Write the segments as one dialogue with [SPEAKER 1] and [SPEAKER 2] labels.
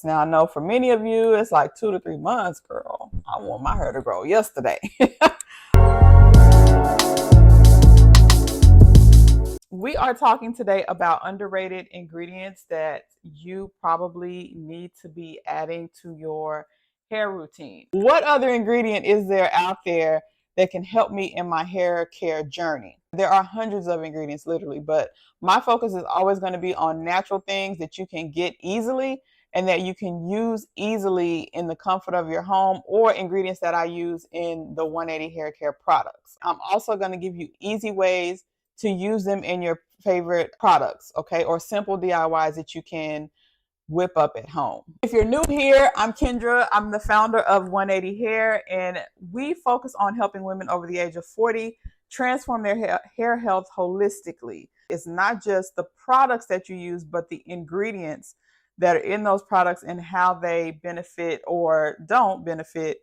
[SPEAKER 1] Now, I know for many of you, it's like 2 to 3 months, girl. I want my hair to grow yesterday. We are talking today about underrated ingredients that you probably need to be adding to your hair routine. What other ingredient is there out there that can help me in my hair care journey? There are hundreds of ingredients, literally, but my focus is always going to be on natural things that you can get easily and that you can use easily in the comfort of your home, or ingredients that I use in the 180 hair care products. I'm also going to give you easy ways to use them in your favorite products, okay, or simple DIYs that you can whip up at home. If you're new here, I'm Kendra. I'm the founder of 180 Hair, and we focus on helping women over the age of 40 transform their hair health holistically. It's not just the products that you use, but the ingredients that are in those products and how they benefit or don't benefit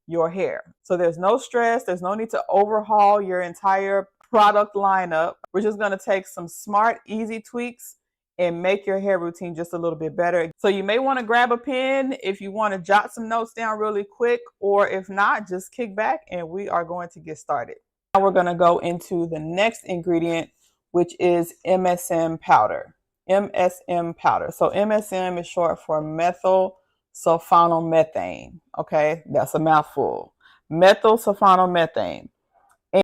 [SPEAKER 1] your hair. So there's no stress. There's no need to overhaul your entire product lineup. We're just going to take some smart, easy tweaks and make your hair routine just a little bit better. So you may want to grab a pen if you want to jot some notes down really quick, or if not, just kick back and we are going to get started. Now we're going to go into the next ingredient, which is MSM powder. MSM powder. So MSM is short for methyl sulfonomethane. Okay, that's a mouthful. Methyl sulfonomethane.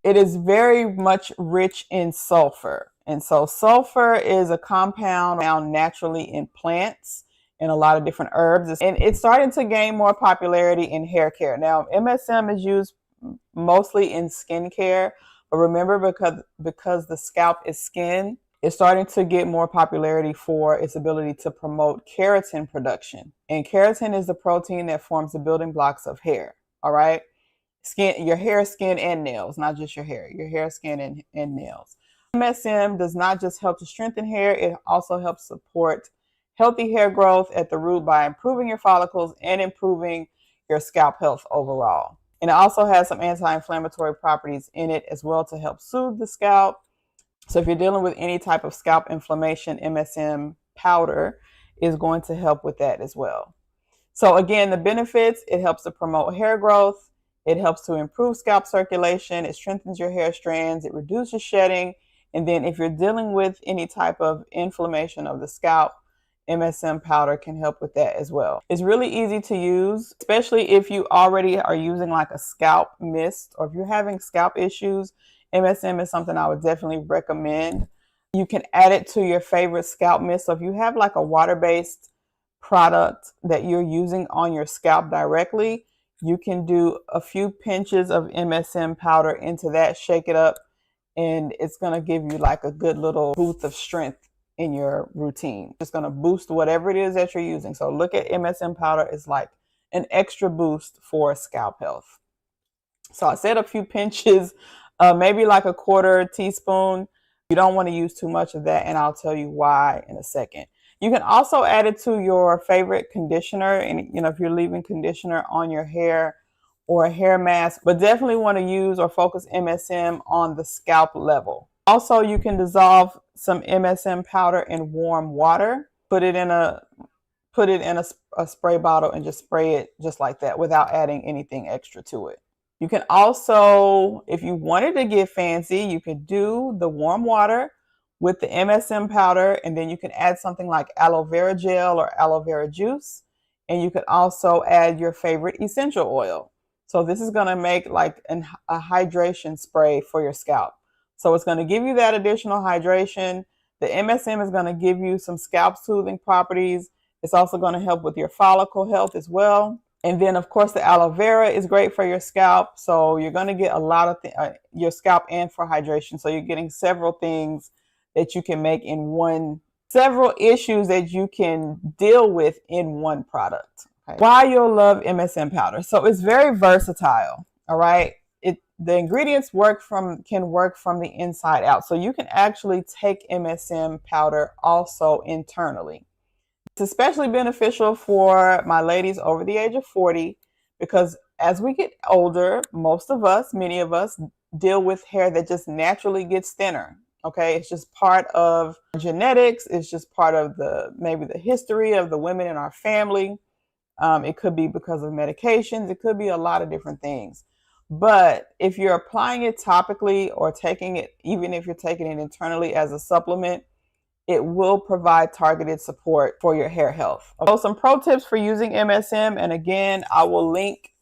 [SPEAKER 1] It is very much rich in sulfur. And so sulfur is a compound found naturally in plants and a lot of different herbs. And it's starting to gain more popularity in hair care. Now, MSM is used mostly in skincare, but remember, because the scalp is skin, it's starting to get more popularity for its ability to promote keratin production. And keratin is the protein that forms the building blocks of hair. All right. Skin, your hair, skin, and nails, not just your hair, skin, and nails. MSM does not just help to strengthen hair, it also helps support healthy hair growth at the root by improving your follicles and improving your scalp health overall. And it also has some anti-inflammatory properties in it as well to help soothe the scalp. So if you're dealing with any type of scalp inflammation, MSM powder is going to help with that as well. So again, the benefits: it helps to promote hair growth. It helps to improve scalp circulation. It strengthens your hair strands. It reduces shedding. And then if you're dealing with any type of inflammation of the scalp, MSM powder can help with that as well. It's really easy to use, especially if you already are using like a scalp mist, or if you're having scalp issues. MSM is something I would definitely recommend. You can add it to your favorite scalp mist. So if you have like a water-based product that you're using on your scalp directly, you can do a few pinches of MSM powder into that, shake it up, and it's going to give you like a good little boost of strength in your routine. It's going to boost whatever it is that you're using. So look at MSM powder as like an extra boost for scalp health. So I said a few pinches, maybe like a quarter teaspoon. You don't want to use too much of that, and I'll tell you why in a second. You can also add it to your favorite conditioner, and if you're leaving conditioner on your hair or a hair mask, but definitely want to use or focus MSM on the scalp level. Also, you can dissolve some MSM powder in warm water, put it in a spray bottle and just spray it just like that without adding anything extra to it. You can also, if you wanted to get fancy, you could do the warm water with the MSM powder, and then you can add something like aloe vera gel or aloe vera juice, and you could also add your favorite essential oil. So this is going to make like a hydration spray for your scalp. So it's going to give you that additional hydration. The MSM is going to give you some scalp soothing properties. It's also going to help with your follicle health as well. And then, of course, the aloe vera is great for your scalp. So you're going to get a lot of your scalp and for hydration. So you're getting several things that you can make in one, several issues that you can deal with in one product. Okay. Why you'll love MSM powder. So it's very versatile. All right. The ingredients can work from the inside out. So you can actually take MSM powder also internally. It's especially beneficial for my ladies over the age of 40, because as we get older, many of us deal with hair that just naturally gets thinner. Okay, it's just part of genetics. It's just part of maybe the history of the women in our family. It could be because of medications. It could be a lot of different things. But if you're applying it topically or taking it, even if you're taking it internally as a supplement, it will provide targeted support for your hair health. So some pro tips for using MSM. And again, I will link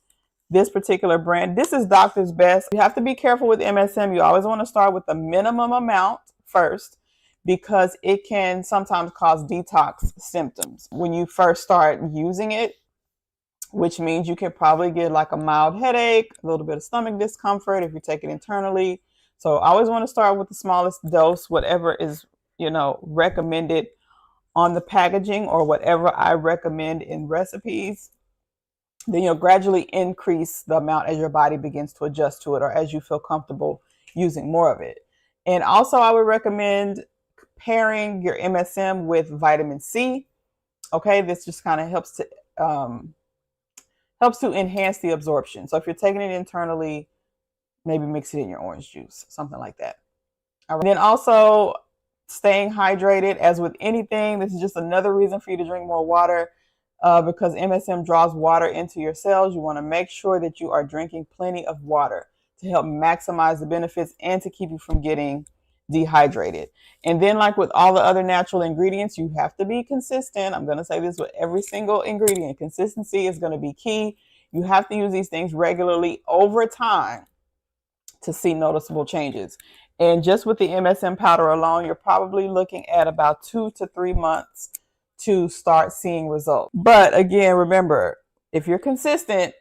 [SPEAKER 1] this particular brand. This is Doctor's Best. You have to be careful with MSM. You always want to start with the minimum amount first, because it can sometimes cause detox symptoms when you first start using it, which means you can probably get like a mild headache, a little bit of stomach discomfort if you take it internally. So I always want to start with the smallest dose, whatever is, recommended on the packaging or whatever I recommend in recipes. Then you'll gradually increase the amount as your body begins to adjust to it or as you feel comfortable using more of it. And also I would recommend pairing your MSM with vitamin C. Okay, this just kind of helps to enhance the absorption. So if you're taking it internally, maybe mix it in your orange juice, something like that. All right. And then also staying hydrated. As with anything, this is just another reason for you to drink more water. Because MSM draws water into your cells, you want to make sure that you are drinking plenty of water to help maximize the benefits and to keep you from getting dehydrated. And then, like with all the other natural ingredients, you have to be consistent. I'm going to say this with every single ingredient. Consistency is going to be key. You have to use these things regularly over time to see noticeable changes. And just with the MSM powder alone, you're probably looking at about 2 to 3 months to start seeing results. But again, remember, if you're consistent,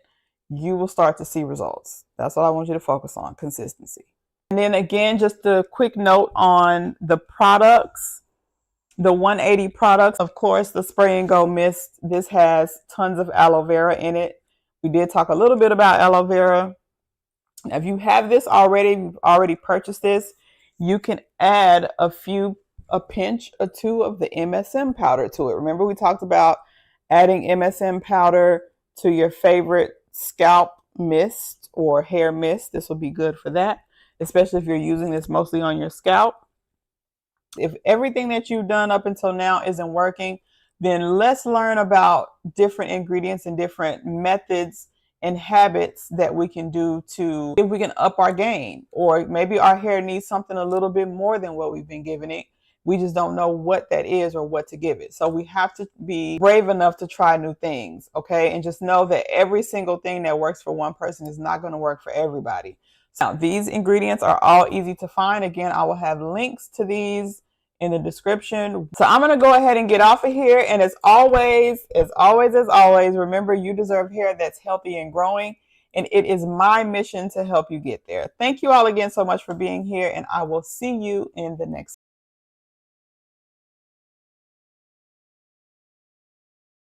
[SPEAKER 1] you will start to see results. That's what I want you to focus on, consistency. And then again, just a quick note on the products, the 180 products. Of course, the Spray and Go Mist, this has tons of aloe vera in it. We did talk a little bit about aloe vera. Now, if you have this already, you've already purchased this, you can add a pinch or two of the MSM powder to it. Remember, we talked about adding MSM powder to your favorite scalp mist or hair mist. This will be good for that, especially if you're using this mostly on your scalp. If everything that you've done up until now isn't working, then let's learn about different ingredients and different methods and habits that we can do to, if we can up our game, or maybe our hair needs something a little bit more than what we've been giving it. We just don't know what that is or what to give it. So we have to be brave enough to try new things, okay? And just know that every single thing that works for one person is not going to work for everybody. So these ingredients are all easy to find. Again, I will have links to these in the description. So I'm going to go ahead and get off of here. And as always, remember, you deserve hair that's healthy and growing. And it is my mission to help you get there. Thank you all again so much for being here. And I will see you in the next